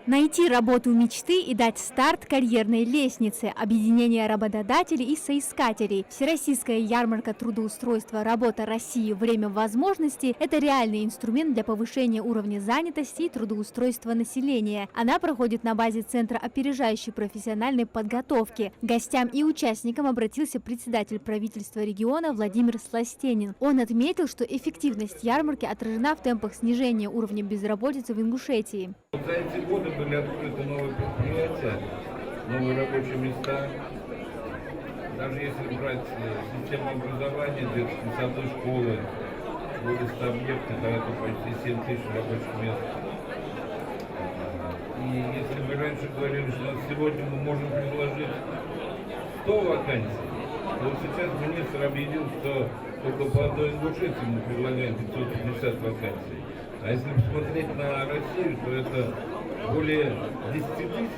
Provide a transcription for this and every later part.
Найти работу мечты и дать старт карьерной лестнице. Объединение работодателей и соискателей. Всероссийская ярмарка трудоустройства «Работа России. Время возможностей» – это реальный инструмент для повышения уровня занятости и трудоустройства населения. Она проходит на базе Центра опережающей профессиональной подготовки. К гостям и участникам обратился председатель правительства региона Владимир Сластенин. Он отметил, что эффективность ярмарки отражена в темпах снижения уровня безработицы в Ингушетии. За эти годы были открыты новые предприятия, новые рабочие места. Даже если брать систему образования, детские сады, школы, более 100 объектов, да, это почти 7 тысяч рабочих мест. И если мы раньше говорили, что сегодня мы можем предложить 100 вакансий, то сейчас министр объявил, что только по одной Ингушетии мы предлагаем 550 вакансий. А если посмотреть на Россию, то это более 10 тысяч.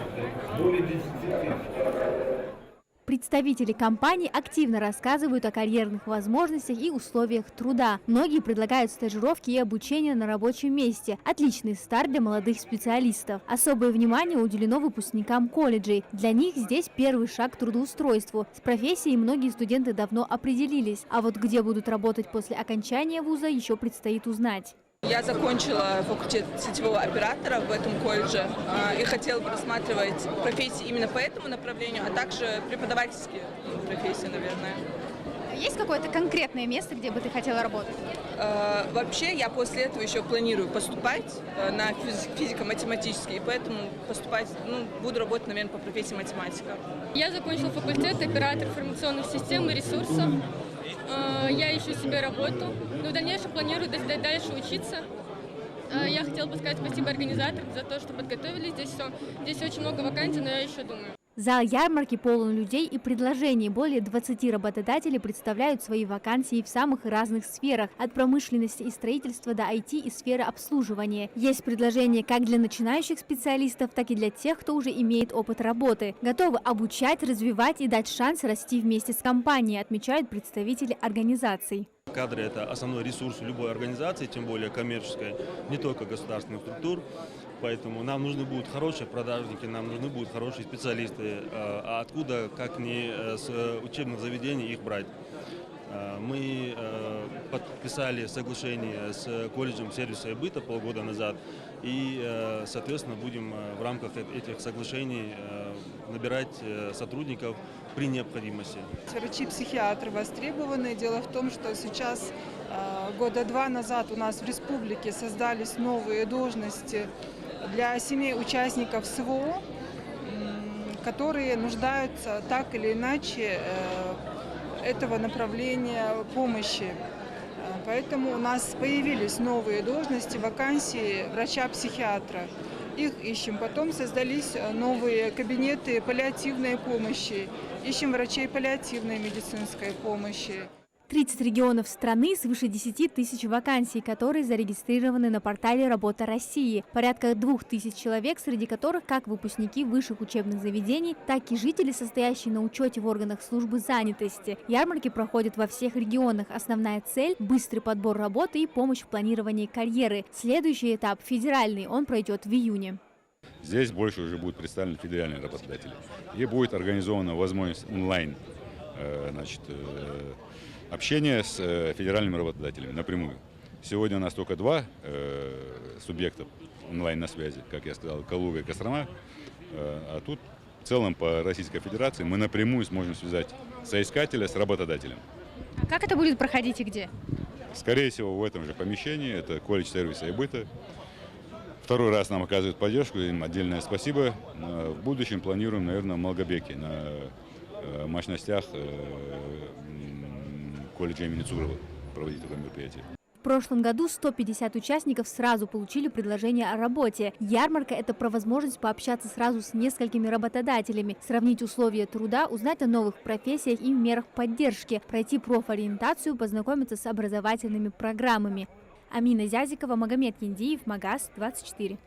Представители компаний активно рассказывают о карьерных возможностях и условиях труда. Многие предлагают стажировки и обучение на рабочем месте. Отличный старт для молодых специалистов. Особое внимание уделено выпускникам колледжей. Для них здесь первый шаг к трудоустройству. С профессией многие студенты давно определились. А вот где будут работать после окончания вуза, еще предстоит узнать. Я закончила факультет сетевого оператора в этом колледже и хотела бы рассматривать профессии именно по этому направлению, а также преподавательские профессии, наверное. Есть какое-то конкретное место, где бы ты хотела работать? Вообще я после этого еще планирую поступать на физико-математический, и поэтому буду работать, наверное, по профессии математика. Я закончила факультет оператор информационных систем и ресурсов. Я ищу себе работу, но в дальнейшем планирую дальше учиться. Я хотела бы сказать спасибо организаторам за то, что подготовили здесь очень много вакансий, но я еще думаю. Зал ярмарки полон людей и предложений. Более 20 работодателей представляют свои вакансии в самых разных сферах, от промышленности и строительства до IT и сферы обслуживания. Есть предложения как для начинающих специалистов, так и для тех, кто уже имеет опыт работы. Готовы обучать, развивать и дать шанс расти вместе с компанией, отмечают представители организаций. Кадры – это основной ресурс любой организации, тем более коммерческой, не только государственных структур. Поэтому нам нужны будут хорошие продажники, нам нужны будут хорошие специалисты. А откуда, как не с учебных заведений, их брать? Мы подписали соглашение с колледжем сервиса и быта полгода назад. И, соответственно, будем в рамках этих соглашений набирать сотрудников при необходимости. Врачи-психиатры востребованы. Дело в том, что сейчас, года 2 назад, у нас в республике создались новые должности для семей участников СВО, которые нуждаются так или иначе этого направления помощи. Поэтому у нас появились новые должности, вакансии врача-психиатра. Их ищем. Потом создались новые кабинеты паллиативной помощи. Ищем врачей паллиативной медицинской помощи. 30 регионов страны, свыше 10 тысяч вакансий, которые зарегистрированы на портале «Работа России». Порядка 2000 человек, среди которых как выпускники высших учебных заведений, так и жители, состоящие на учете в органах службы занятости. Ярмарки проходят во всех регионах. Основная цель – быстрый подбор работы и помощь в планировании карьеры. Следующий этап – федеральный, он пройдет в июне. Здесь больше уже будут представлены федеральные работодатели. И будет организована возможность онлайн, общение с федеральными работодателями напрямую. Сегодня у нас только 2 субъекта онлайн на связи, как я сказал, Калуга и Кострома. А тут в целом по Российской Федерации мы напрямую сможем связать соискателя с работодателем. А как это будет проходить и где? Скорее всего, в этом же помещении. Это колледж сервиса и быта. Второй раз нам оказывают поддержку, им отдельное спасибо. В будущем планируем, наверное, в Малгобеке, на мощностях колледжа имени Цурова проводить такое мероприятие. В прошлом году 150 участников сразу получили предложение о работе. Ярмарка – это про возможность пообщаться сразу с несколькими работодателями, сравнить условия труда, узнать о новых профессиях и мерах поддержки, пройти профориентацию, познакомиться с образовательными программами. Амина Зязикова, Магомед Яндиев, Магаз 24.